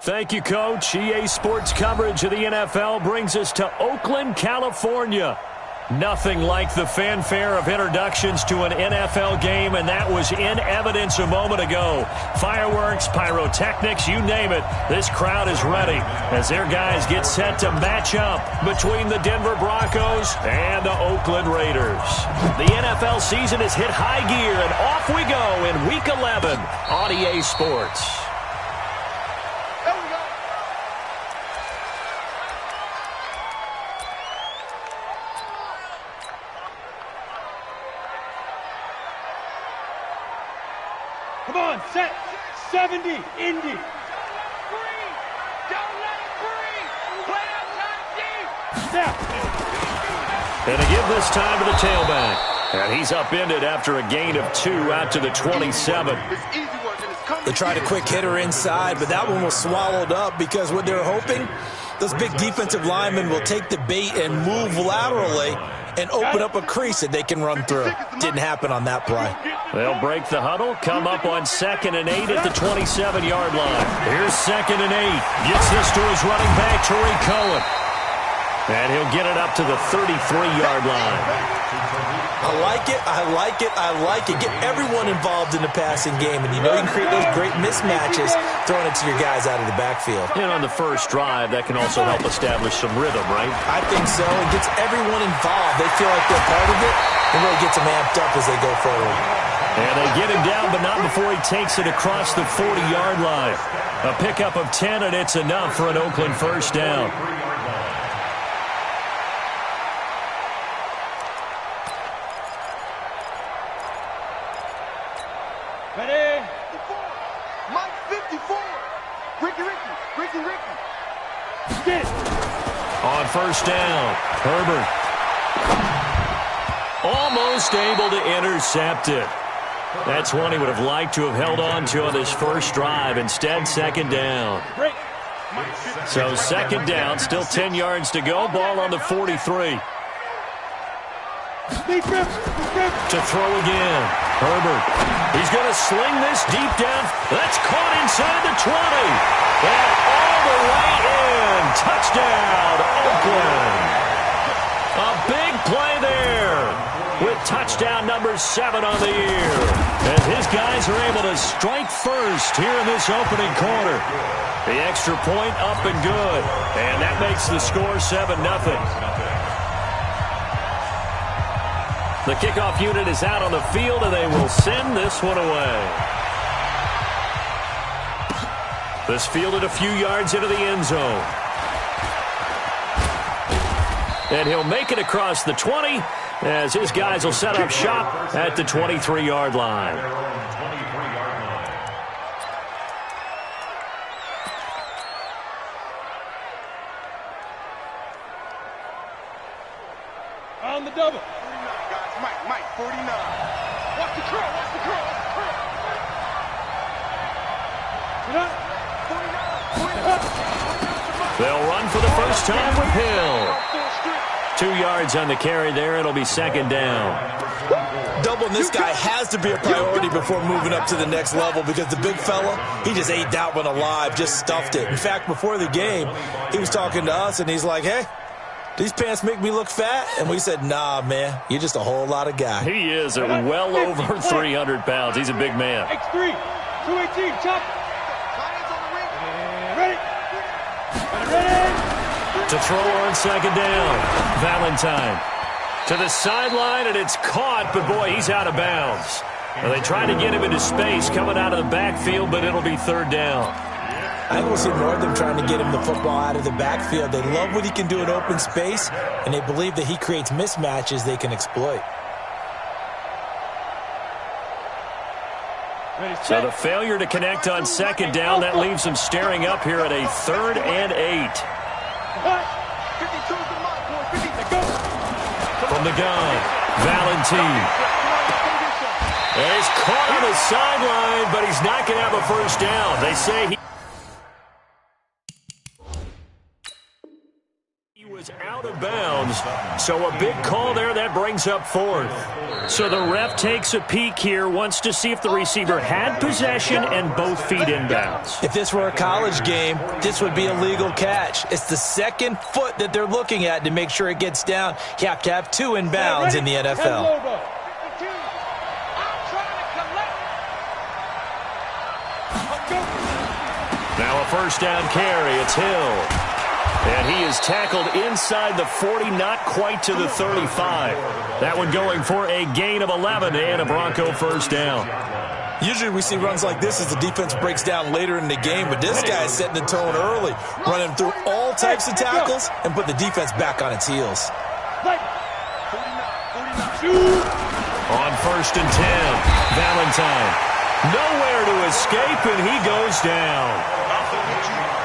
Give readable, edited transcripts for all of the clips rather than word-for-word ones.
Thank you, Coach. EA Sports coverage of the NFL brings us to Oakland, California. Nothing like the fanfare of introductions to an NFL game, and that was in evidence a moment ago. Fireworks, pyrotechnics, you name it. This crowd is ready as their guys get set to match up between the Denver Broncos and the Oakland Raiders. The NFL season has hit high gear, and off we go in Week 11 on EA Sports. Come on, set, 70, Indy. Don't let it breathe. Play outside deep. Snap. And to give this time to the tailback. And he's upended after a gain of 2 out to the 27. They tried a quick hitter inside, but that one was swallowed up because what they're hoping, those big defensive linemen will take the bait and move laterally and open up a crease that they can run through. Didn't happen on that play. They'll break the huddle, come up on 2nd and 8 at the 27-yard line. Here's 2nd and 8. Gets this to his running back, Tariq Cohen. And he'll get it up to the 33-yard line. I like it, I like it, I like it. Get everyone involved in the passing game, and you know you can create those great mismatches throwing it to your guys out of the backfield. And on the first drive, that can also help establish some rhythm, right? I think so. It gets everyone involved. They feel like they're part of it, and really gets them amped up as they go forward. And they get him down, but not before he takes it across the 40-yard line. A pickup of 10, and it's enough for an Oakland first down. Ready? Mike 54. Ricky. Get it. On first down, Herbert. Almost able to intercept it. That's one he would have liked to have held on to on this first drive. Instead, 2nd down. So 2nd down, still 10 yards to go. Ball on the 43. To throw again. Herbert. He's going to sling this deep down. That's caught inside the 20. And all the way in. Touchdown, Oakland. A big play there with touchdown number 7 on the year. And his guys are able to strike first here in this opening quarter. The extra point up and good. And that makes the score 7-0. The kickoff unit is out on the field, and they will send this one away. This fielded a few yards into the end zone. And he'll make it across the 20 as his guys will set up shop at the 23-yard line. On the double. Mike 49. Watch the curl. They'll run for the first time with Hill. 2 yards on the carry there. It'll be 2nd down. Doubling this guy has to be a priority before moving up to the next level because the big fella, he just ate that one alive, just stuffed it. In fact, before the game, he was talking to us, and he's like, hey, these pants make me look fat? And we said, nah, man, you're just a whole lot of guy. He is at well over 300 pounds. He's a big man. X3, 218, chop. Ready? To throw on 2nd down. Valentine to the sideline, and it's caught, but boy, he's out of bounds. Well, they try to get him into space coming out of the backfield, but it'll be 3rd down. I think we'll see more of them trying to get him the football out of the backfield. They love what he can do in open space, and they believe that he creates mismatches they can exploit. So the failure to connect on 2nd down, that leaves them staring up here at a 3rd and 8. From the gun, Valentine. And he's caught on the sideline, but he's not going to have a first down. They say he was out of bounds, so a big call there that brings up fourth. So the ref takes a peek here, wants to see if the receiver had possession and both feet inbounds. If this were a college game, this would be a legal catch. It's the second foot that they're looking at to make sure it gets down. You have to have two inbounds in the NFL. Now a first down carry. It's Hill. And he is tackled inside the 40, not quite to the 35. That one going for a gain of 11 and a Bronco first down. Usually we see runs like this as the defense breaks down later in the game, but this guy is setting the tone early, running through all types of tackles and put the defense back on its heels. On first and 10, Valentine. Nowhere to escape, and he goes down.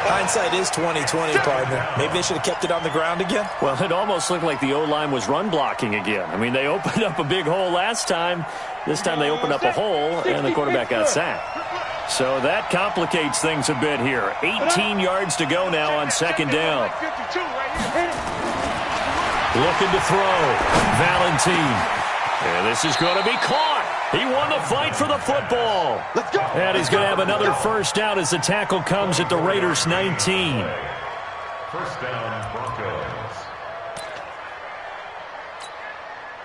Hindsight is 20/20, partner. Maybe they should have kept it on the ground again. Well, it almost looked like the O-line was run blocking again. I mean, they opened up a big hole last time. This time they opened up a hole, and the quarterback got sacked. So that complicates things a bit here. 18 yards to go now on second down. Looking to throw. Valentine. And this is going to be caught. He won the fight for the football. Let's go. And he's going to have another first down as the tackle comes at the Raiders' 19. First down, Broncos.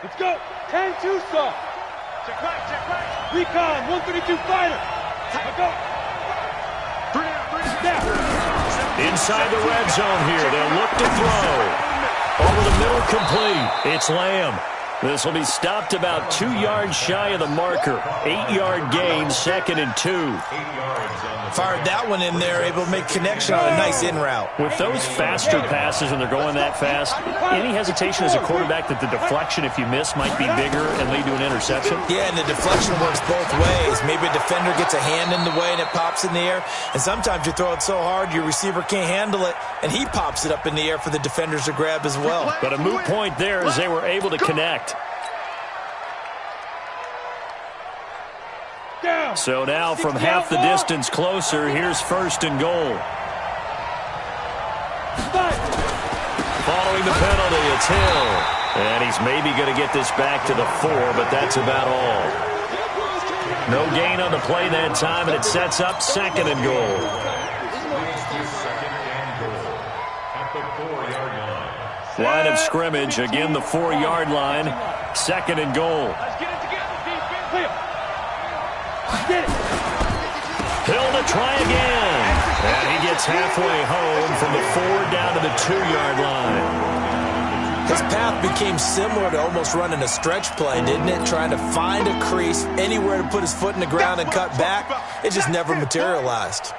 Let's go. 10-2 stop. Check right. Recon, 132 fighter. Let's go. Three down. Inside the red zone here. They'll look to throw. Over the middle, complete. It's Lamb. This will be stopped about 2 yards shy of the marker. 8-yard gain, second and 2. 8 yards on the Fired that one in there, able to make connection on a nice in route. With those faster passes when they're going that fast, any hesitation as a quarterback that the deflection, if you miss, might be bigger and lead to an interception? Yeah, and the deflection works both ways. Maybe a defender gets a hand in the way and it pops in the air. And sometimes you throw it so hard your receiver can't handle it, and he pops it up in the air for the defenders to grab as well. But a moot point there as they were able to connect. So now from half the distance closer, here's first and goal. Following the penalty, it's Hill. And he's maybe going to get this back to the 4, but that's about all. No gain on the play that time, and it sets up second and goal. second and goal at the 4-yard line. Line of scrimmage, again the 4-yard line, second and goal. Let's get it together, defense. Get it. Hill to try again. And he gets halfway home from the 4 down to the 2-yard line. His path became similar to almost running a stretch play, didn't it? Trying to find a crease, anywhere to put his foot in the ground and cut back. It just never materialized.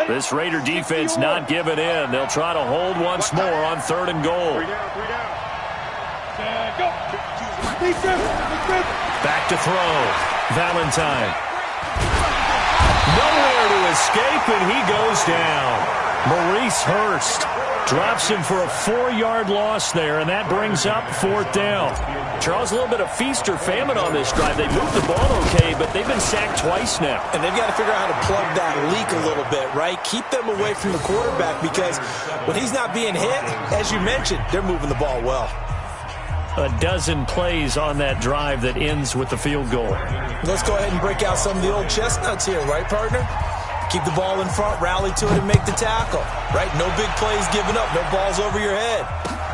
This Raider defense not giving in. They'll try to hold once more on third and goal. 3 down. Go. Back to throw. Valentine. Nowhere to escape, and he goes down. Maurice Hurst drops him for a 4-yard loss there, and that brings up fourth down. Charles, a little bit of feast or famine on this drive. They moved the ball okay, but they've been sacked twice now. And they've got to figure out how to plug that leak a little bit, right? Keep them away from the quarterback, because when he's not being hit, as you mentioned, they're moving the ball well. A dozen plays on that drive that ends with the field goal. Let's go ahead and break out some of the old chestnuts here, right, partner? Keep the ball in front, rally to it, and make the tackle, right? No big plays given up, no balls over your head.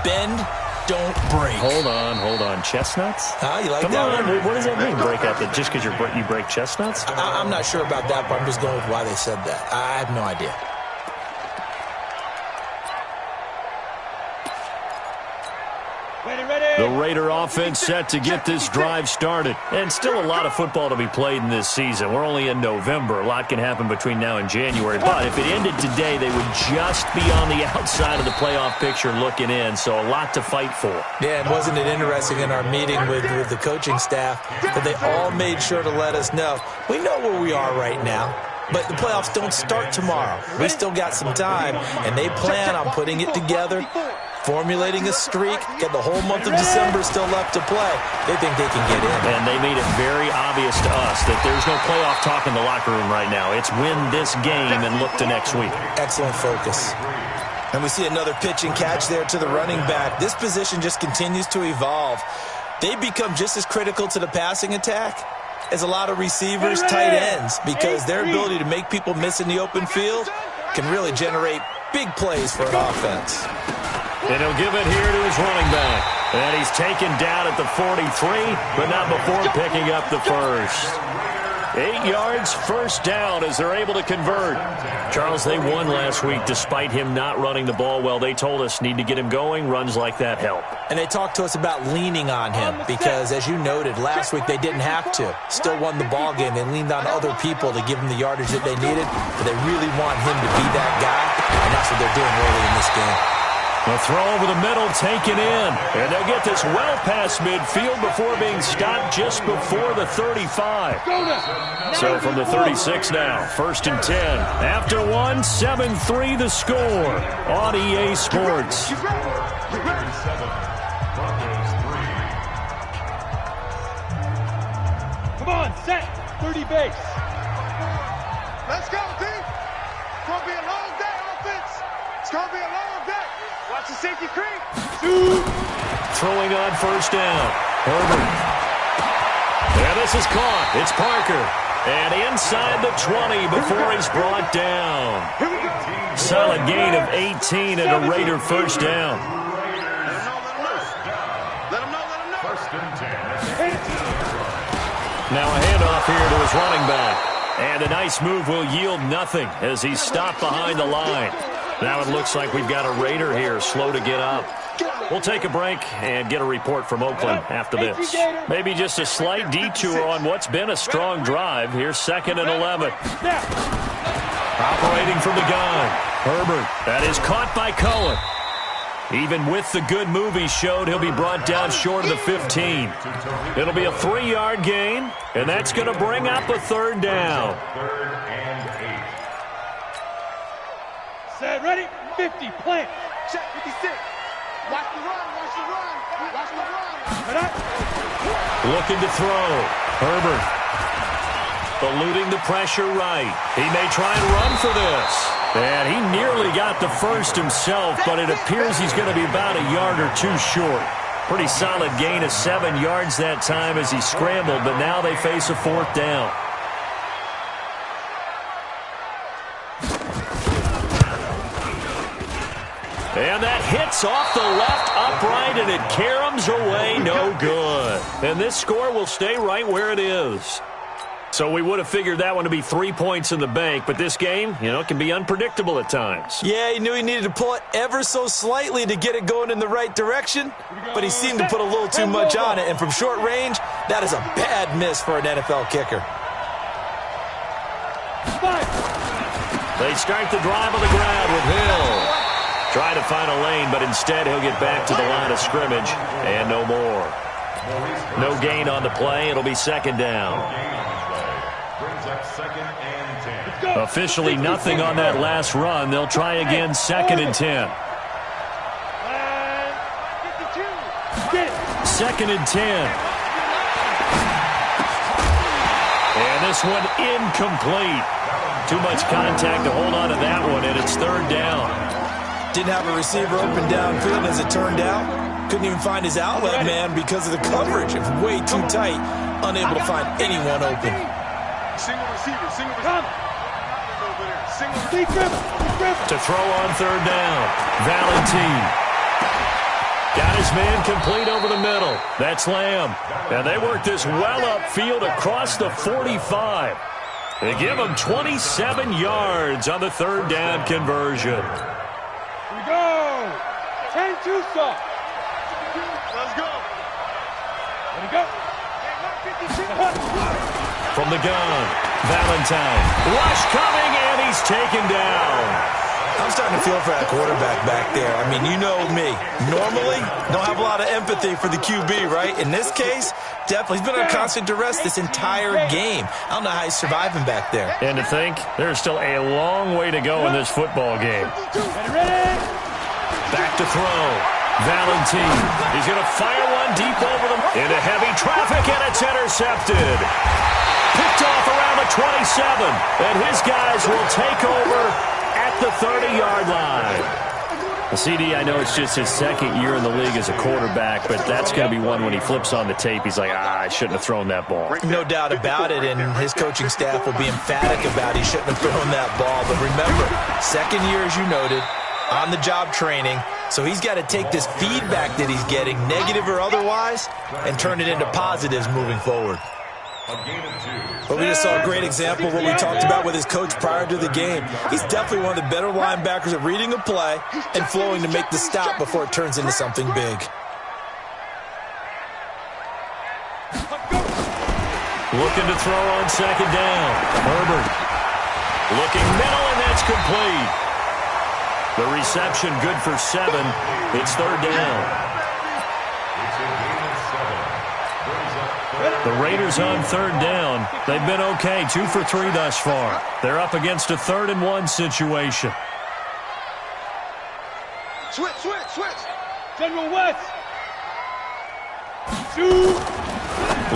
Bend, don't break. Hold on. Chestnuts? You like Come that on, one? what does that mean, break out? That just because you break chestnuts? I'm not sure about that, but I'm just going with why they said that. I have no idea. The Raider offense set to get this drive started. And still a lot of football to be played in this season. We're only in November. A lot can happen between now and January. But if it ended today, they would just be on the outside of the playoff picture looking in. So a lot to fight for. Yeah, and wasn't it interesting in our meeting with the coaching staff that they all made sure to let us know, we know where we are right now, but the playoffs don't start tomorrow. We still got some time, and they plan on putting it together formulating a streak, got the whole month of December still left to play. They think they can get in. And they made it very obvious to us that there's no playoff talk in the locker room right now. It's win this game and look to next week. Excellent focus. And we see another pitch and catch there to the running back. This position just continues to evolve. They become just as critical to the passing attack as a lot of receivers, tight ends, because their ability to make people miss in the open field can really generate big plays for an offense. And he'll give it here to his running back. And he's taken down at the 43, but not before picking up the first. 8 yards, first down as they're able to convert. Charles, they won last week despite him not running the ball well. They told us need to get him going. Runs like that help. And they talked to us about leaning on him because, as you noted, last week they didn't have to. Still won the ball game. They leaned on other people to give them the yardage that they needed, but they really want him to be that guy, and that's what they're doing early in this game. A throw over the middle taken in. And they'll get this well past midfield before being stopped just before the 35. So from the 36 now, 1st and 10. After 1, 7-3 the score on EA Sports. Come on, set. 30 base. Let's go, team. It's going to be a long day, offense. It's going to be a long day. Watch the safety creep. Throwing on 1st down. Herbert. And this is caught. It's Parker. And inside the 20 before he's brought down. Solid gain of 18 and a Raider 1st down. Let him know. 1st and 10. Now a handoff here to his running back. And a nice move will yield nothing as he's stopped behind the line. Now it looks like we've got a Raider here, slow to get up. We'll take a break and get a report from Oakland after this. Maybe just a slight detour on what's been a strong drive. Here's 2nd and 11. Operating from the gun. Herbert. That is caught by Cohen. Even with the good move he showed, he'll be brought down short of the 15. It'll be a 3-yard gain, and that's going to bring up a 3rd down. 3rd and 8. Set, ready, 50, plant. Check 56. Watch the run. Looking to throw. Herbert. Eluding the pressure right. He may try and run for this. And he nearly got the first himself, but it appears he's going to be about a yard or two short. Pretty solid gain of 7 yards that time as he scrambled, but now they face a 4th down. And that hits off the left upright, and it caroms away, no good. And this score will stay right where it is. So we would have figured that one to be 3 points in the bank, but this game, can be unpredictable at times. Yeah, he knew he needed to pull it ever so slightly to get it going in the right direction, but he seemed to put a little too much on it, and from short range, that is a bad miss for an NFL kicker. They start the drive on the ground with Hill. Try to find a lane, but instead he'll get back to the line of scrimmage, and no more. No gain on the play. It'll be 2nd down. Brings up 2nd and 10. Officially nothing on that last run. They'll try again, 2nd and 10. 2nd and 10. And this one incomplete. Too much contact to hold on to that one, and it's 3rd down. Didn't have a receiver open downfield, as it turned out. Couldn't even find his outlet man because of the coverage. It was way too tight. Unable to find anyone open. Single receiver. To throw on 3rd down. Valentine. Got his man complete over the middle. That's Lamb. And they work this well upfield across the 45. They give him 27 yards on the 3rd down conversion. Here we go. 10-2 stop. Let's go. Let it go. From the gun, Valentine. Rush coming, and he's taken down. I'm starting to feel for that quarterback back there. I mean, you know me. Normally, don't have a lot of empathy for the QB, right? In this case, definitely. He's been on constant duress this entire game. I don't know how he's surviving back there. And to think, there's still a long way to go in this football game. Ready? Back to throw. Valentine. He's going to fire one deep over them. Into heavy traffic, and it's intercepted. Picked off around the 27. And his guys will take over at the 30-yard line. CD, I know it's just his second year in the league as a quarterback, but that's going to be one when he flips on the tape. He's like, I shouldn't have thrown that ball. No doubt about it, and his coaching staff will be emphatic about he shouldn't have thrown that ball. But remember, second year, as you noted, on-the-job training, so he's got to take this feedback that he's getting, negative or otherwise, and turn it into positives moving forward. But we just saw a great example of what we talked about with his coach prior to the game. He's definitely one of the better linebackers at reading a play and flowing to make the stop before it turns into something big. Looking to throw on second down. Herbert. Looking middle, and that's complete. The reception good for 7. It's third down. The Raiders on third down. They've been okay, 2 for 3 thus far. They're up against a 3rd-and-1 situation. Switch. General West. 2.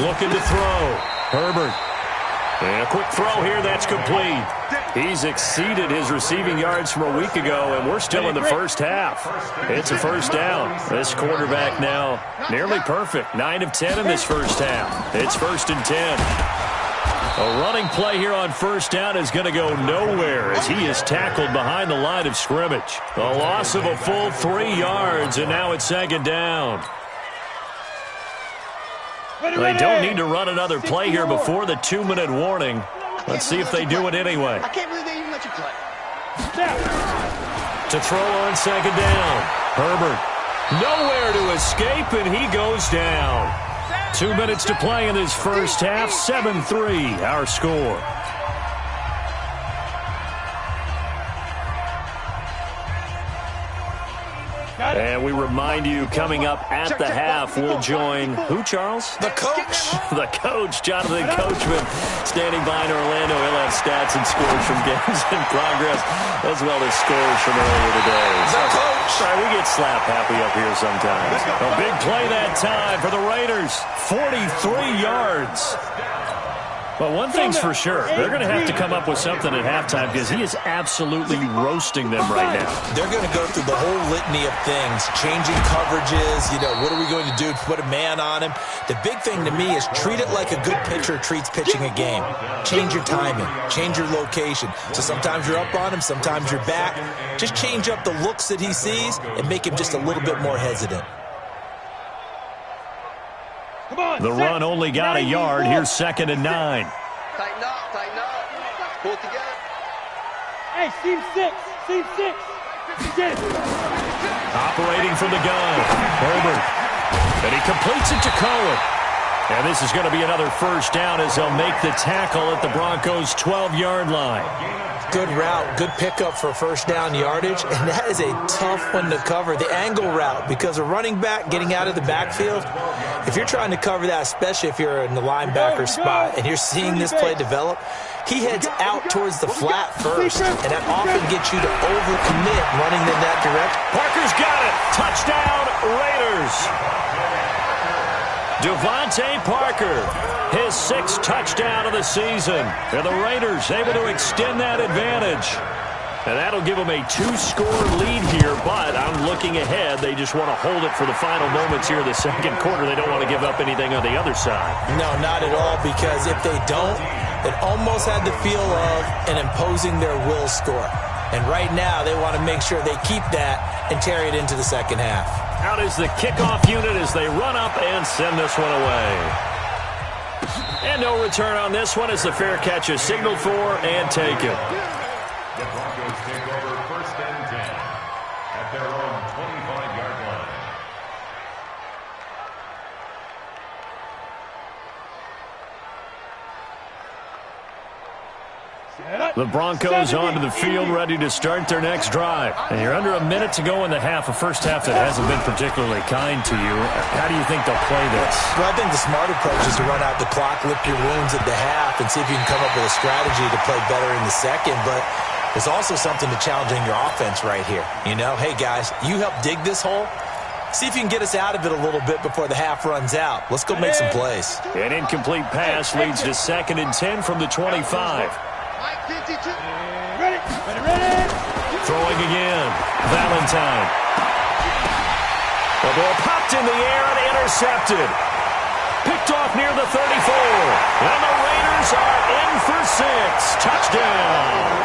Looking to throw. Herbert. And a quick throw here, that's complete. He's exceeded his receiving yards from a week ago, and we're still in the first half. It's a first down. This quarterback now nearly perfect. 9 of 10 in this first half. It's 1st and 10. A running play here on first down is going to go nowhere as he is tackled behind the line of scrimmage. A loss of a full 3 yards, and now it's 2nd down. They don't need to run another play here before the 2-minute warning. Let's see if they do it anyway. I can't believe they even let you play. To throw on second down. Herbert. Nowhere to escape, and he goes down. 2 minutes to play in this first half. 7-3, our score. And we remind you, coming up at the half, we'll join who, Charles? The coach. The coach, Jonathan Coachman, standing by in Orlando. He'll have stats and scores from games in progress, as well as scores from earlier today. The coach. Sorry, we get slap happy up here sometimes. A big play that time for the Raiders. 43 yards. Well, one thing's for sure. They're going to have to come up with something at halftime because he is absolutely roasting them right now. They're going to go through the whole litany of things, changing coverages, what are we going to do to put a man on him? The big thing to me is treat it like a good pitcher treats pitching a game. Change your timing, change your location. So sometimes you're up on him, sometimes you're back. Just change up the looks that he sees and make him just a little bit more hesitant. The run only got a yard. Here's 2nd and 9. Tighten up. Pull it together. Hey, seam 6. Operating from the gun. Herbert. And he completes it to Cohen. And this is going to be another first down as they'll make the tackle at the Broncos' 12-yard line. Good route, good pickup for first down yardage, and that is a tough one to cover. The angle route, because a running back getting out of the backfield, if you're trying to cover that, especially if you're in the linebacker spot and you're seeing this play develop, he heads out towards the flat first, and that often gets you to overcommit running in that direction. Parker's got it. Touchdown, Raiders. Devontae Parker, his 6th touchdown of the season. And the Raiders able to extend that advantage. And that'll give them a 2-score lead here, but I'm looking ahead. They just want to hold it for the final moments here in the second quarter. They don't want to give up anything on the other side. No, not at all, because if they don't, it almost had the feel of an imposing their will score. And right now, they want to make sure they keep that and carry it into the second half. Out is the kickoff unit as they run up and send this one away. And no return on this one as the fair catch is signaled for and taken. The Broncos take over 1st and 10 at their own 25-yard line. The Broncos onto the field, ready to start their next drive. And you're under a minute to go in the half, a first half that hasn't been particularly kind to you. How do you think they'll play this? Well, I think the smart approach is to run out the clock, lick your wounds at the half, and see if you can come up with a strategy to play better in the second. But There's also something to challenging your offense right here. You know, hey, guys, you help dig this hole. See if you can get us out of it a little bit before the half runs out. Let's go make some plays. An incomplete pass leads to 2nd and 10 from the 25. Ready. Throwing again. Valentine. The ball popped in the air and intercepted. Picked off near the 34. And the Raiders are in for 6. Touchdown.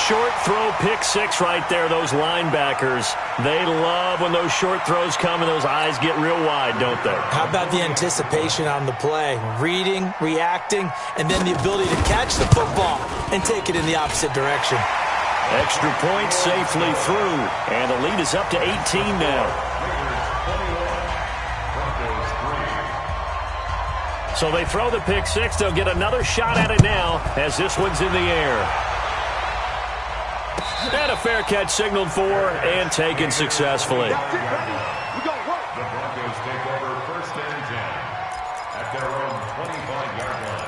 Short throw, pick 6 right there. Those linebackers, they love when those short throws come and those eyes get real wide, don't they? How about the anticipation on the play? Reading, reacting, and then the ability to catch the football and take it in the opposite direction. Extra point safely through. And the lead is up to 18 now. So they throw the pick 6. They'll get another shot at it now as this one's in the air. And a fair catch signaled for and taken successfully. The Broncos take over 1st and 10 at their own 25-yard line.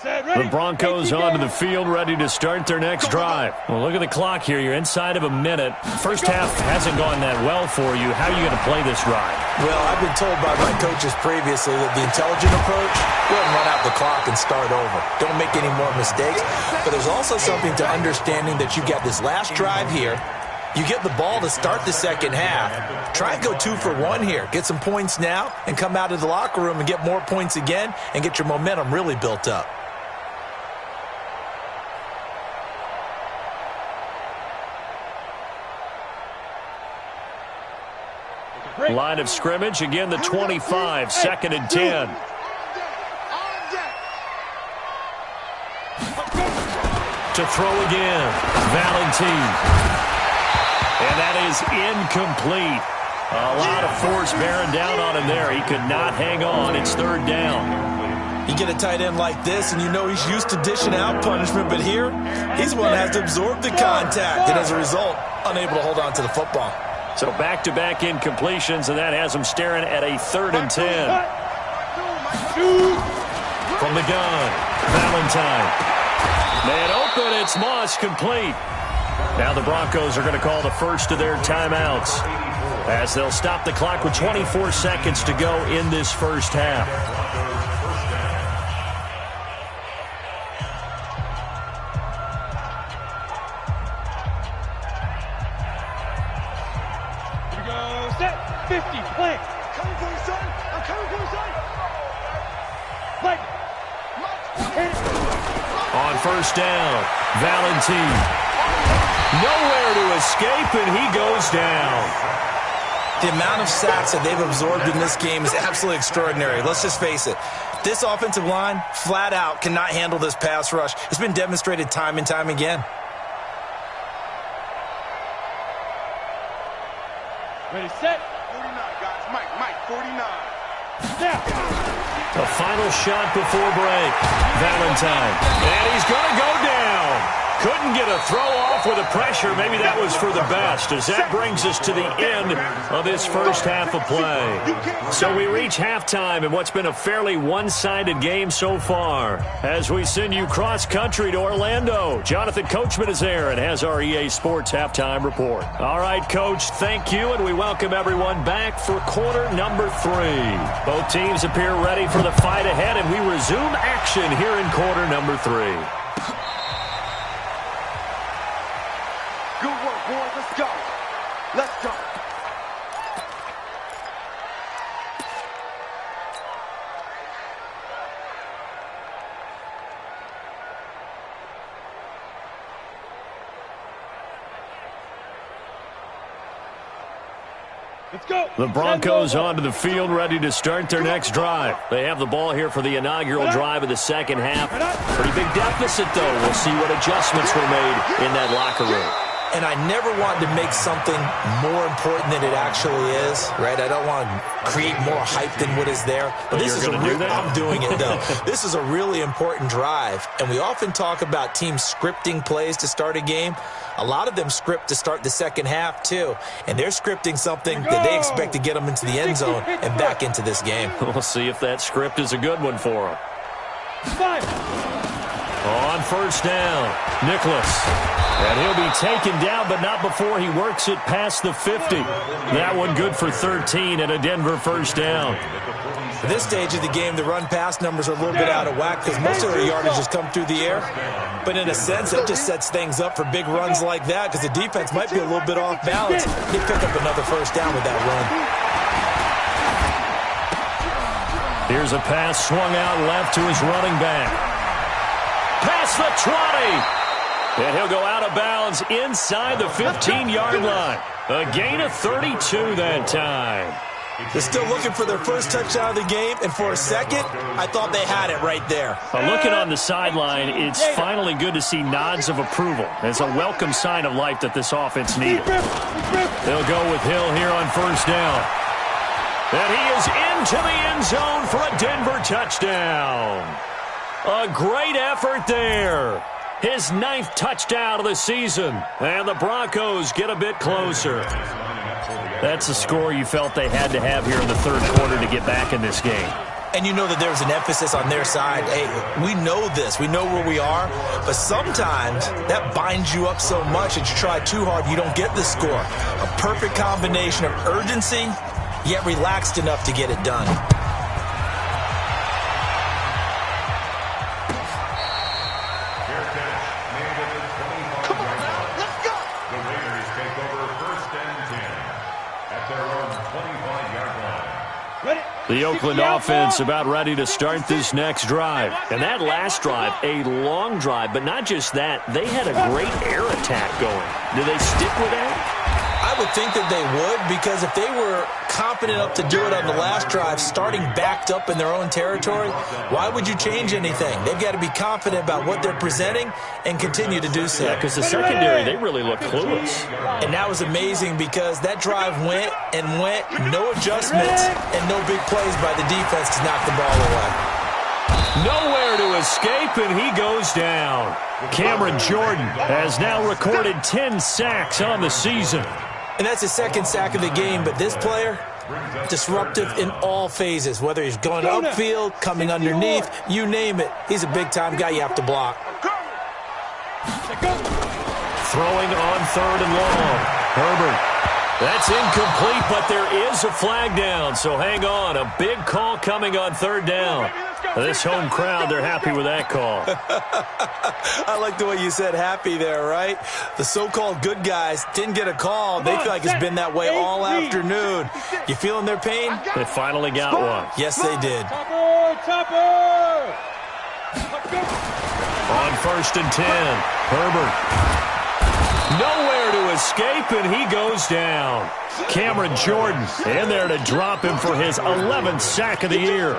The Broncos onto the field, ready to start their next drive. Well, look at the clock here. You're inside of a minute. First half hasn't gone that well for you. How are you going to play this drive? Well, I've been told by my coaches previously that the intelligent approach, go ahead and run out the clock and start over. Don't make any more mistakes. But there's also something to understanding that you got this last drive here. You get the ball to start the second half. Try and go 2 for 1 here. Get some points now and come out of the locker room and get more points again and get your momentum really built up. Line of scrimmage, again the 25, 2nd and 10. To throw again, Valentine. And that is incomplete. A lot of force bearing down on him there. He could not hang on. It's 3rd down. You get a tight end like this, and you know he's used to dishing out punishment, but here, he's the one that has to absorb the contact, and as a result, unable to hold on to the football. So back-to-back incompletions, and that has him staring at a 3rd and 10. From the gun, Valentine. Man open, it's Moss, complete. Now the Broncos are going to call the first of their timeouts as they'll stop the clock with 24 seconds to go in this first half. Here we go. Set. 50. Play. Coming for you, son. I'm coming for you, son. Play. On first down, Valentine. Nowhere to escape, and he goes down. The amount of sacks that they've absorbed in this game is absolutely extraordinary. Let's just face it. This offensive line, flat out, cannot handle this pass rush. It's been demonstrated time and time again. Ready, set. 49, guys. Mike, 49. Now. A final shot before break. Valentine. And he's going to go down. Couldn't get a throw off with the pressure. Maybe that was for the best, as that brings us to the end of this first half of play. So we reach halftime in what's been a fairly one-sided game so far. As we send you cross-country to Orlando, Jonathan Coachman is there and has our EA Sports halftime report. All right, Coach, thank you, and we welcome everyone back for quarter number 3. Both teams appear ready for the fight ahead, and we resume action here in quarter number 3. Good work, boys. Let's go. Let's go. Let's go. The Broncos onto the field, ready to start their next drive. They have the ball here for the inaugural drive of the second half. Pretty big deficit, though. We'll see what adjustments were made in that locker room. And I never want to make something more important than it actually is, right? I don't want to create more hype than what is there. But this is I'm doing it, though. This is a really important drive. And we often talk about teams scripting plays to start a game. A lot of them script to start the second half, too. And they're scripting something that they expect to get them into the end zone and back into this game. We'll see if that script is a good one for them. On first down, Nicholas. And he'll be taken down, but not before he works it past the 50. That one good for 13 and a Denver first down. At this stage of the game, the run-pass numbers are a little bit out of whack because most of their yardage has come through the air. But in a sense, it just sets things up for big runs like that because the defense might be a little bit off balance. They pick up another first down with that run. Here's a pass swung out left to his running back. Past the 20. And he'll go out of bounds inside the 15-yard line. A gain of 32 that time. They're still looking for their first touchdown of the game, and for a second, I thought they had it right there. Looking on the sideline, it's finally good to see nods of approval. It's a welcome sign of life that this offense needed. They'll go with Hill here on first down. And he is into the end zone for a Denver touchdown. A great effort there. His 9th touchdown of the season. And the Broncos get a bit closer. That's a score you felt they had to have here in the third quarter to get back in this game. And you know that there's an emphasis on their side. Hey, we know this. We know where we are. But sometimes that binds you up so much that you try too hard, you don't get the score. A perfect combination of urgency, yet relaxed enough to get it done. The Oakland offense about ready to start this next drive. And that last drive, a long drive, but not just that. They had a great air attack going. Do they stick with that? I would think that they would, because if they were confident enough to do it on the last drive, starting backed up in their own territory, why would you change anything? They've got to be confident about what they're presenting and continue to do so. Yeah, because the secondary, they really look clueless. And that was amazing because that drive went and went, no adjustments, and no big plays by the defense to knock the ball away. Nowhere to escape, and he goes down. Cameron Jordan has now recorded 10 sacks on the season. And that's his 2nd sack of the game, but this player, disruptive in all phases, whether he's going upfield, coming underneath, you name it. He's a big-time guy you have to block. Throwing on 3rd and long. Herbert. That's incomplete, but there is a flag down, so hang on. A big call coming on 3rd down. This home crowd, they're happy with that call. I like the way you said happy there, right? The so-called good guys didn't get a call. They feel like it's been that way all afternoon. You feeling their pain? They finally got one. Yes, they did. On 1st and 10, Herbert. Nowhere to escape, and he goes down. Cameron Jordan in there to drop him for his 11th sack of the year.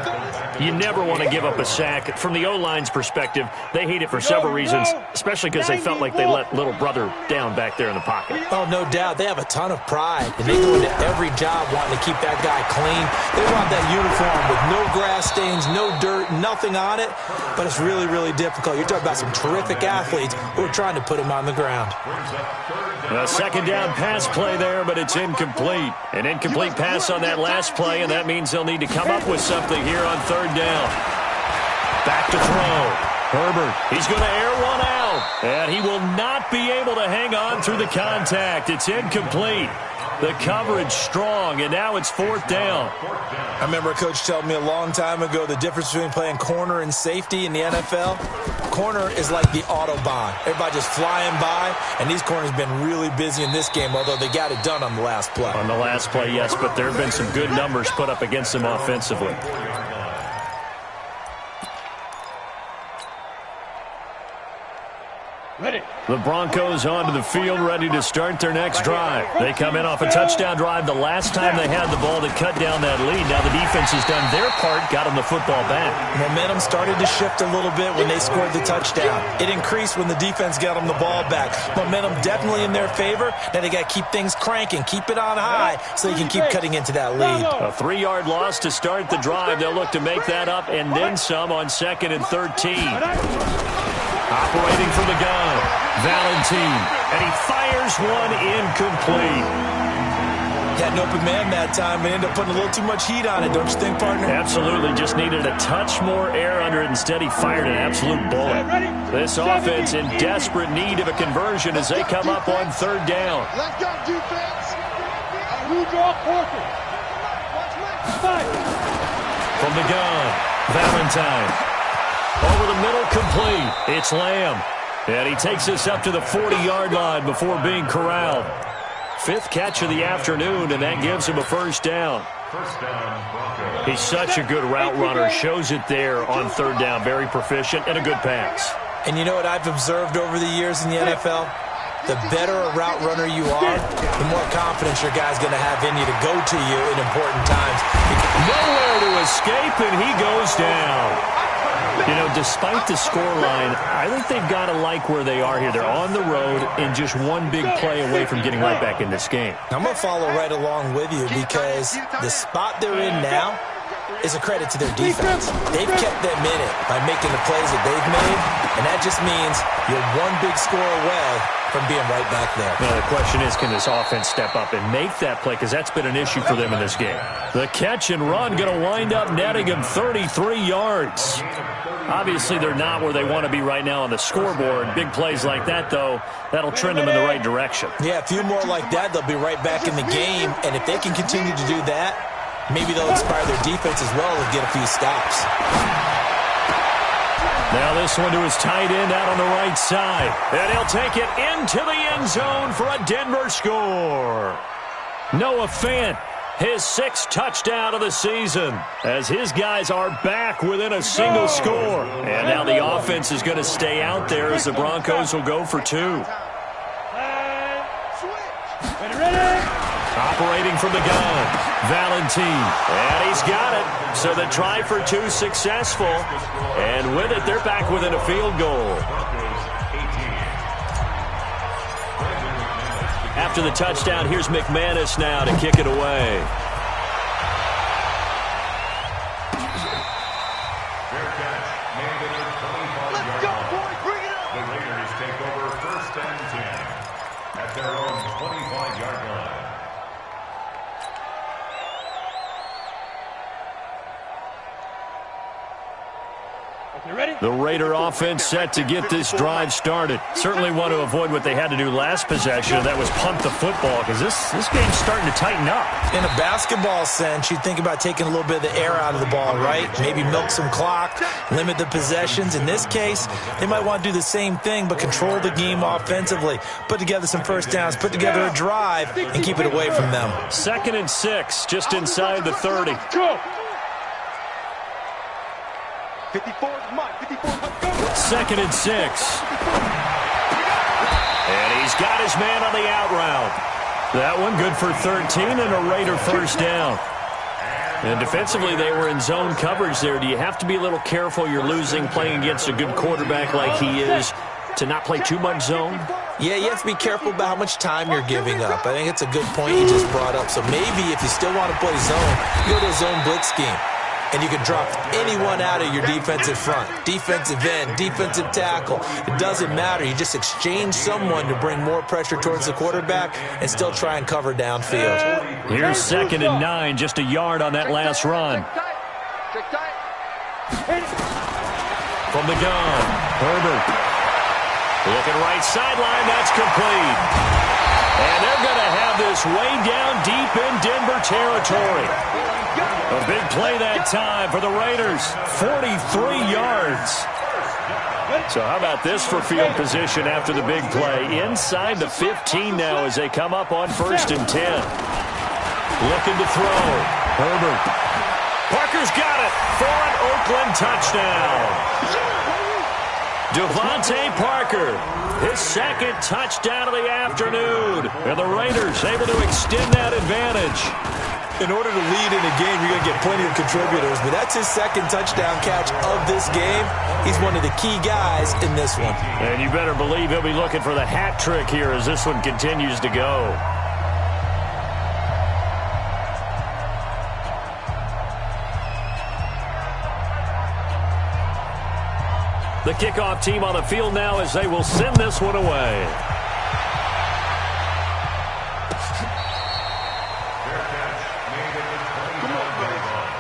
You never want to give up a sack. From the O-line's perspective, they hate it for several reasons, especially because they felt like they let little brother down back there in the pocket. Oh, no doubt. They have a ton of pride, and they go into every job wanting to keep that guy clean. They want that uniform with no grass stains, no dirt, nothing on it, but it's really, really difficult. You're talking about some terrific athletes who are trying to put him on the ground. A 2nd down pass play there, but it's incomplete. An incomplete pass on that last play, and that means they'll need to come up with something here on 3rd down. Back to throw. Herbert, he's going to air one out, and he will not be able to hang on through the contact. It's incomplete. The coverage strong, and now it's 4th down. I remember a coach telling me a long time ago the difference between playing corner and safety in the NFL. Corner is like the Autobahn. Everybody just flying by, and these corners have been really busy in this game, although they got it done on the last play. On the last play, yes, but there have been some good numbers put up against them offensively. Ready. The Broncos onto the field, ready to start their next drive. They come in off a touchdown drive the last time they had the ball to cut down that lead. Now the defense has done their part, got them the football back. Momentum started to shift a little bit when they scored the touchdown. It increased when the defense got them the ball back. Momentum definitely in their favor. Now they got to keep things cranking, keep it on high so they can keep cutting into that lead. A 3-yard loss to start the drive. They'll look to make that up and then some on 2nd and 13. Operating from the gun, Valentine, and he fires one incomplete. Had an open man that time and ended up putting a little too much heat on it, don't you think, partner? Absolutely, just needed a touch more air under it. Instead, he fired an absolute bullet. This offense in desperate need of a conversion as they come up on 3rd down. Let's go, defense. You draw Parker. From the gun, Valentine. Over the middle, complete. It's Lamb. And he takes us up to the 40-yard line before being corralled. 5th catch of the afternoon, and that gives him a 1st down. He's such a good route runner. Shows it there on 3rd down. Very proficient and a good pass. And you know what I've observed over the years in the NFL? The better a route runner you are, the more confidence your guy's going to have in you to go to you in important times. Nowhere to escape, and he goes down. You know, despite the scoreline, I think they've got to like where they are here. They're on the road and just one big play away from getting right back in this game. I'm going to follow right along with you because the spot they're in now is a credit to their defense. They've kept them in it by making the plays that they've made, and that just means you're one big score away from being right back there. Now, the question is, can this offense step up and make that play? Because that's been an issue for them in this game. The catch and run going to wind up netting him 33 yards. Obviously, they're not where they want to be right now on the scoreboard. Big plays like that, though, that'll trend them in the right direction. Yeah, a few more like that, they'll be right back in the game. And if they can continue to do that, maybe they'll inspire their defense as well and get a few stops. Now this one to his tight end out on the right side. And he'll take it into the end zone for a Denver score. Noah Fant, his 6th touchdown of the season, as his guys are back within a single score. And now the offense is going to stay out there as the Broncos will go for 2. Operating from the gun, Valentine, and he's got it. So the try for 2 successful, and with it, they're back within a field goal. After the touchdown, here's McManus now to kick it away. Let's go, boy. Bring it up. The Raiders take over 1st and 10 at their own 25-yard line. The Raider offense set to get this drive started. Certainly want to avoid what they had to do last possession, and that was punt the football, because this game's starting to tighten up. In a basketball sense, you think about taking a little bit of the air out of the ball, right? Maybe milk some clock, limit the possessions. In this case, they might want to do the same thing, but control the game offensively. Put together some 1st downs, put together a drive, and keep it away from them. 2nd and 6, just inside the 30. Go. 54, Mike. 54, let's go. 2nd and 6. And he's got his man on the out route. That one good for 13 and a Raider 1st down. And defensively, they were in zone coverage there. Do you have to be a little careful? You're losing, playing against a good quarterback like he is, to not play too much zone? Yeah, you have to be careful about how much time you're giving up. I think it's a good point you just brought up. So maybe if you still want to play zone, go to a zone blitz scheme. And you can drop anyone out of your defensive front. Defensive end, defensive tackle. It doesn't matter. You just exchange someone to bring more pressure towards the quarterback and still try and cover downfield. Here's 2nd and 9, just a yard on that last run. From the gun, Herbert. Looking right sideline, that's complete. And they're going to have this way down deep in Denver territory. A big play that time for the Raiders, 43 yards. So how about this for field position after the big play? Inside the 15 now as they come up on 1st and 10. Looking to throw. Herbert. Parker's got it for an Oakland touchdown. Devontae Parker, his second touchdown of the afternoon. And the Raiders able to extend that advantage. In order to lead in a game, you're going to get plenty of contributors, but that's his second touchdown catch of this game. He's one of the key guys in this one. And you better believe he'll be looking for the hat trick here as this one continues to go. The kickoff team on the field now as they will send this one away. Fair catch made at the 25-yard line.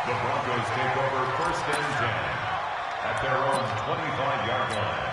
The Broncos take over 1st and 10 at their own 25-yard line.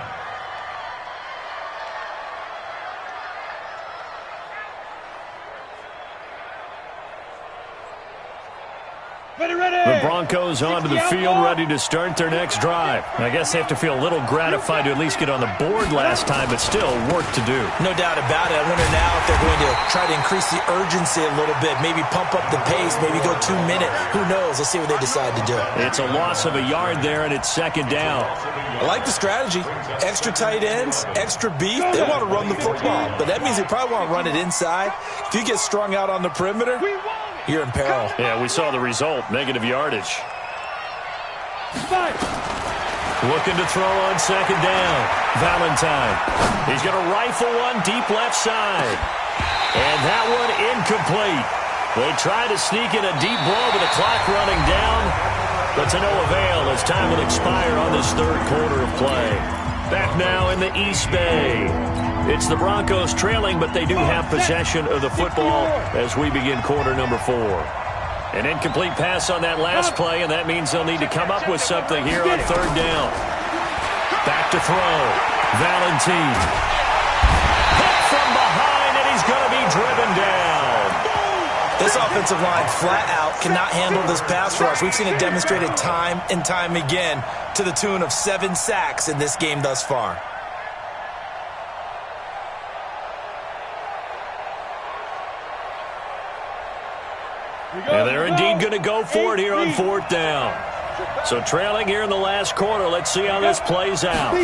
The Broncos onto the field, ready to start their next drive. I guess they have to feel a little gratified to at least get on the board last time, but still work to do. No doubt about it. I wonder now if they're going to try to increase the urgency a little bit, maybe pump up the pace, maybe go 2 minute. Who knows? Let's see what they decide to do. It's a loss of a yard there, and it's 2nd down. I like the strategy. Extra tight ends, extra beef. They want to run the football, but that means they probably want to run it inside. If you get strung out on the perimeter, you're in peril. Yeah, we saw the result, negative yardage. Looking to throw on 2nd down. Valentine. He's going to rifle one deep left side. And that one incomplete. They try to sneak in a deep blow, but the clock running down. But to no avail as time will expire on this 3rd quarter of play. Back now in the East Bay. It's the Broncos trailing, but they do have possession of the football as we begin quarter number 4. An incomplete pass on that last play, and that means they'll need to come up with something here on 3rd down. Back to throw. Valentine. Hit from behind, and he's going to be driven down. This offensive line flat out cannot handle this pass rush. We've seen it demonstrated time and time again to the tune of 7 sacks in this game thus far. And they're indeed going to go for it here on 4th down. So trailing here in the last quarter. Let's see how this plays out. On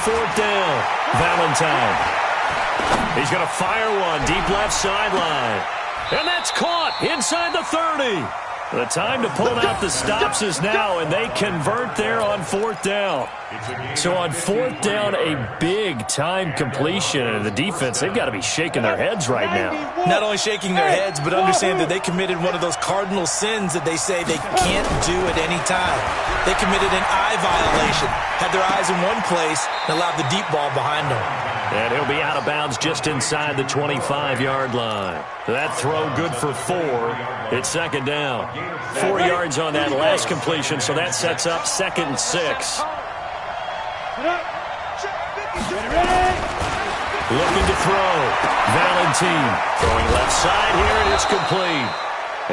4th down, Valentine. He's going to fire one deep left sideline. And that's caught inside the 30. The time to pull out the stops is now, and they convert there on 4th down. So on 4th down, a big-time completion. And the defense, they've got to be shaking their heads right now. Not only shaking their heads, but understand that they committed one of those cardinal sins that they say they can't do at any time. They committed an eye violation, had their eyes in one place, and allowed the deep ball behind them. And he'll be out of bounds just inside the 25-yard line. That throw good for 4. It's 2nd down. 4 yards on that last completion, so that sets up 2nd and 6. Looking to throw. Valentine throwing left side here, and it's complete.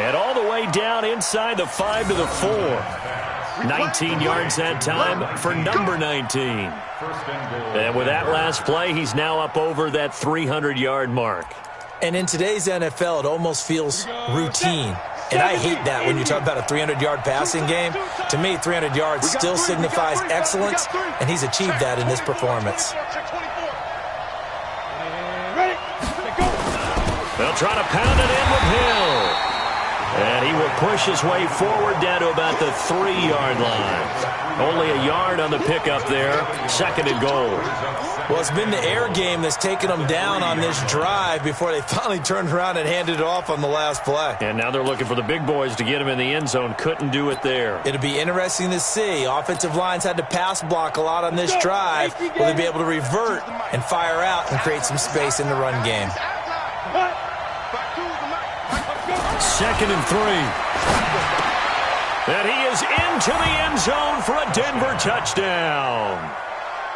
And all the way down inside the 5 to the 4. 19 yards that time for number 19. And with that last play, he's now up over that 300-yard mark. And in today's NFL, it almost feels routine. And I hate that when you talk about a 300-yard passing game. To me, 300 yards still signifies excellence, and he's achieved that in this performance. They'll try to pound it in with Hill. And he will push his way forward down to about the 3-yard line. Only a yard on the pickup there. 2nd and goal. Well, it's been the air game that's taken them down on this drive before they finally turned around and handed it off on the last play. And now they're looking for the big boys to get him in the end zone. Couldn't do it there. It'll be interesting to see. Offensive lines had to pass block a lot on this drive. Will they be able to revert and fire out and create some space in the run game? 2nd and 3. And he is into the end zone for a Denver touchdown.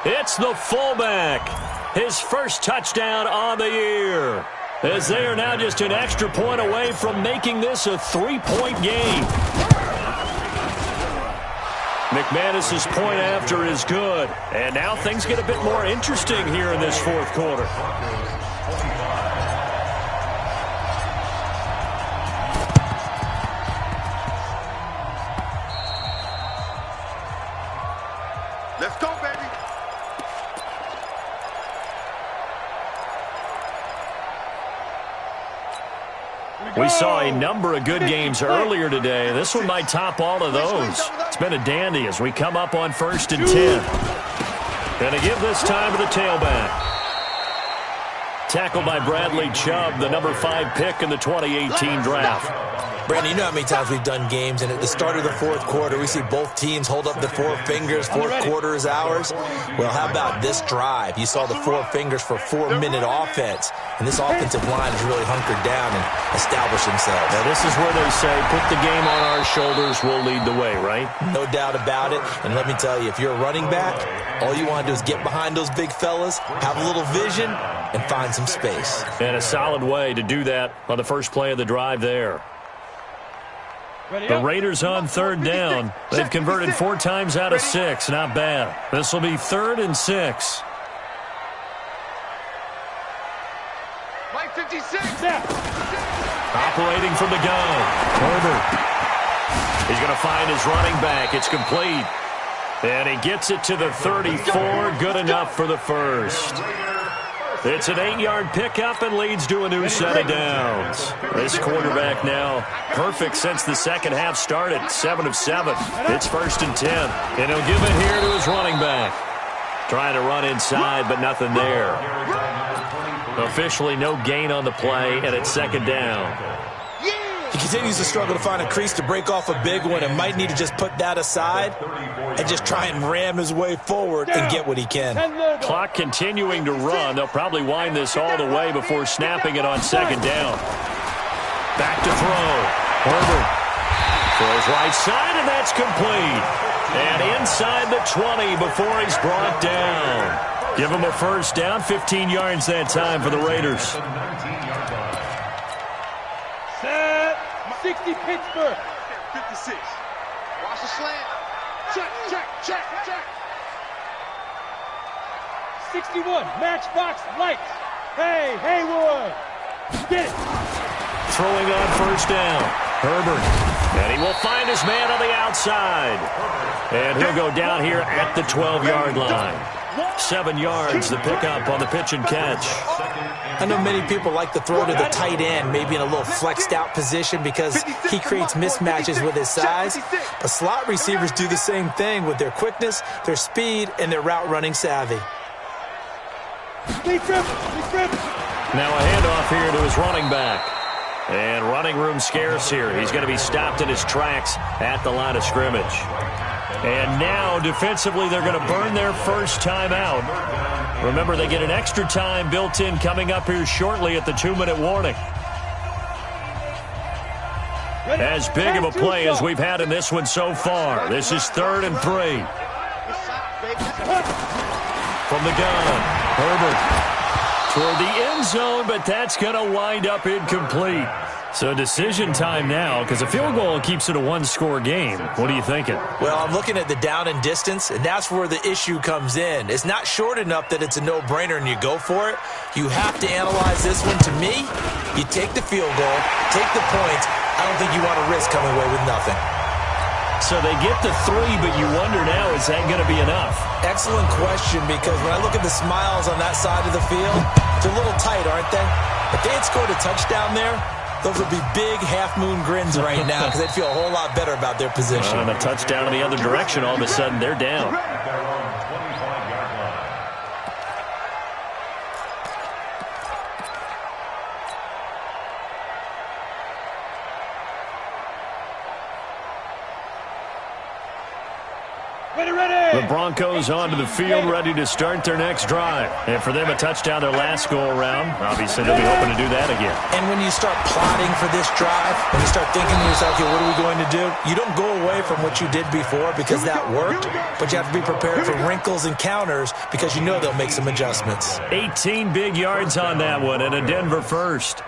It's the fullback. His first touchdown on the year. As they are now just an extra point away from making this a 3-point game. McManus's point after is good. And now things get a bit more interesting here in this 4th quarter. Let's go. We saw a number of good games earlier today. This one might top all of those. It's been a dandy as we come up on 1st and 10. Going to give this time to the tailback. Tackled by Bradley Chubb, the number 5 pick in the 2018 draft. Brandon, you know how many times we've done games, and at the start of the 4th quarter, we see both teams hold up the 4 fingers, 4th quarter is ours. Well, how about this drive? You saw the 4 fingers for 4-minute offense, and this offensive line has really hunkered down and established themselves. Now, this is where they say, put the game on our shoulders, we'll lead the way, right? No doubt about it, and let me tell you, if you're a running back, all you want to do is get behind those big fellas, have a little vision, and find some space. And a solid way to do that on the first play of the drive there. The Raiders on 3rd down. They've converted 4 times out of 6. Not bad. This will be 3rd and 6. Play 56. Operating from the gun. Herbert. He's going to find his running back. It's complete. And he gets it to the 34. Good enough for the first. It's an 8-yard pickup and leads to a new set of downs. This quarterback now perfect since the second half started. 7 of 7. It's 1st and 10. And he'll give it here to his running back. Trying to run inside, but nothing there. Officially no gain on the play, and it's 2nd down. He continues to struggle to find a crease to break off a big one and might need to just put that aside and just try and ram his way forward and get what he can. Clock continuing to run. They'll probably wind this all the way before snapping it on 2nd down. Back to throw. Herbert throws right side, and that's complete. And inside the 20 before he's brought down. Give him a first down, 15 yards that time for the Raiders. 60 Pittsburgh. 56. Watch the slant. Check. 61 Matchbox Lights. Hey, Haywood. Get it. Throwing on 1st down. Herbert. And he will find his man on the outside. And he'll go down here at the 12-yard line. 7 yards, the pickup on the pitch and catch. I know many people like to throw to the tight end, maybe in a little flexed out position because he creates mismatches with his size. But slot receivers do the same thing with their quickness, their speed, and their route running savvy. Now a handoff here to his running back. And running room scarce here. He's going to be stopped in his tracks at the line of scrimmage. And now, defensively, they're going to burn their first time out. Remember, they get an extra time built in coming up here shortly at the 2-minute warning. As big of a play as we've had in this one so far. This is 3rd and 3. From the gun, Herbert toward the end zone, but that's going to wind up incomplete. So decision time now, because a field goal keeps it a 1-score game. What are you thinking? Well, I'm looking at the down and distance, and that's where the issue comes in. It's not short enough that it's a no-brainer and you go for it. You have to analyze this one. To me, you take the field goal, take the points. I don't think you want to risk coming away with nothing. So they get the 3, but you wonder now, is that going to be enough? Excellent question, because when I look at the smiles on that side of the field, they're a little tight, aren't they? If they had scored a touchdown there, those would be big half-moon grins right now because they'd feel a whole lot better about their position. And a touchdown in the other direction, all of a sudden they're down. The Broncos onto the field, ready to start their next drive. And for them, a touchdown their last go-around. Obviously, they'll be hoping to do that again. And when you start plotting for this drive, when you start thinking to yourself, okay, what are we going to do? You don't go away from what you did before because that worked, but you have to be prepared for wrinkles and counters because you know they'll make some adjustments. 18 big yards on that one, and a Denver first.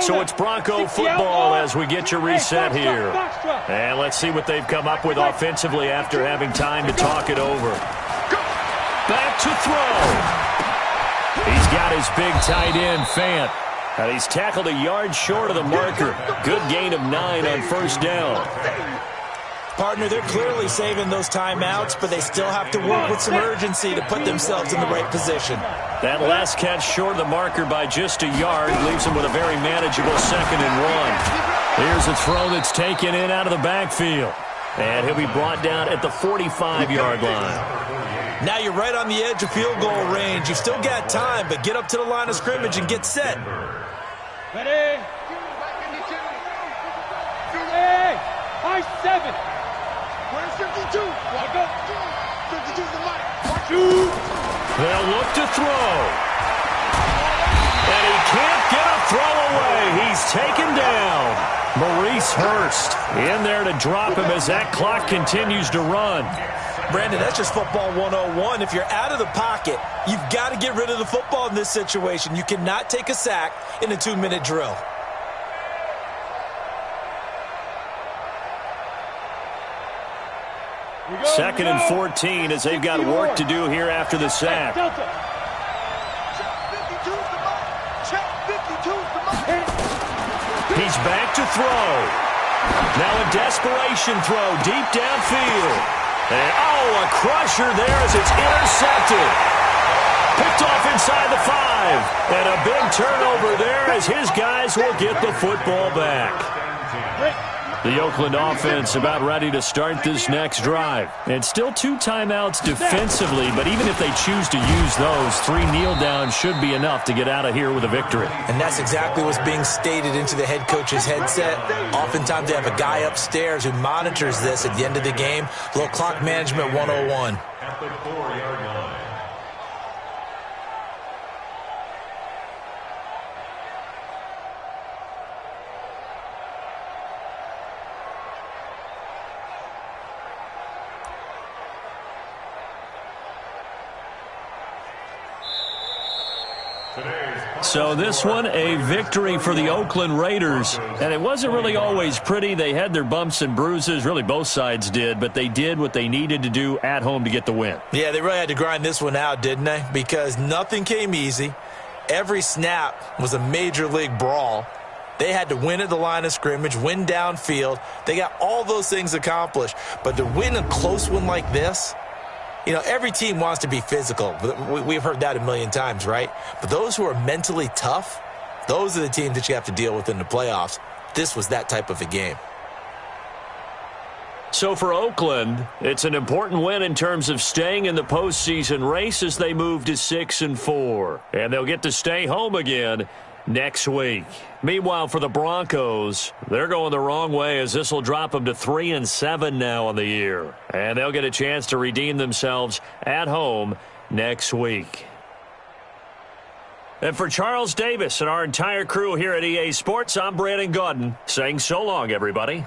So it's Bronco football as we get your reset here. And let's see what they've come up with offensively after having time to talk it over. Back to throw. He's got his big tight end, Fant. And he's tackled a yard short of the marker. Good gain of 9 on 1st down. Partner, they're clearly saving those timeouts, but they still have to work with some urgency to put themselves in the right position. That last catch short of the marker by just a yard leaves them with a very manageable 2nd and 1. Here's a throw that's taken in out of the backfield. And he'll be brought down at the 45-yard line. Now you're right on the edge of field goal range. You've still got time, but get up to the line of scrimmage and get set. Ready? High 7. Where's 52? Let go. 52's the mic. They'll look to throw. And he can't get a throw away. He's taken down. Maurice Hurst in there to drop him as that clock continues to run. Brandon, that's just football 101. If you're out of the pocket, you've got to get rid of the football in this situation. You cannot take a sack in a 2-minute drill. Second and 14 as they've got work to do here after the sack. He's back to throw. Now a desperation throw deep downfield. And a crusher there as it's intercepted. Picked off inside the 5. And a big turnover there as his guys will get the football back. The Oakland offense about ready to start this next drive. And still 2 timeouts defensively, but even if they choose to use those, 3 kneel downs should be enough to get out of here with a victory. And that's exactly what's being stated into the head coach's headset. Oftentimes they have a guy upstairs who monitors this at the end of the game. A little clock management 101. At the 4-yard line. So this one, a victory for the Oakland Raiders. And it wasn't really always pretty. They had their bumps and bruises. Really, both sides did. But they did what they needed to do at home to get the win. Yeah, they really had to grind this one out, didn't they? Because nothing came easy. Every snap was a major league brawl. They had to win at the line of scrimmage, win downfield. They got all those things accomplished. But to win a close one like this, you know, every team wants to be physical. We've heard that a million times, right? But those who are mentally tough, those are the teams that you have to deal with in the playoffs. This was that type of a game. So for Oakland, it's an important win in terms of staying in the postseason race as they move to 6-4. And they'll get to stay home again next week. Meanwhile, for the Broncos, they're going the wrong way as this will drop them to 3-7 now on the year. And they'll get a chance to redeem themselves at home next week. And for Charles Davis and our entire crew here at EA Sports, I'm Brandon Gaudin saying so long, everybody.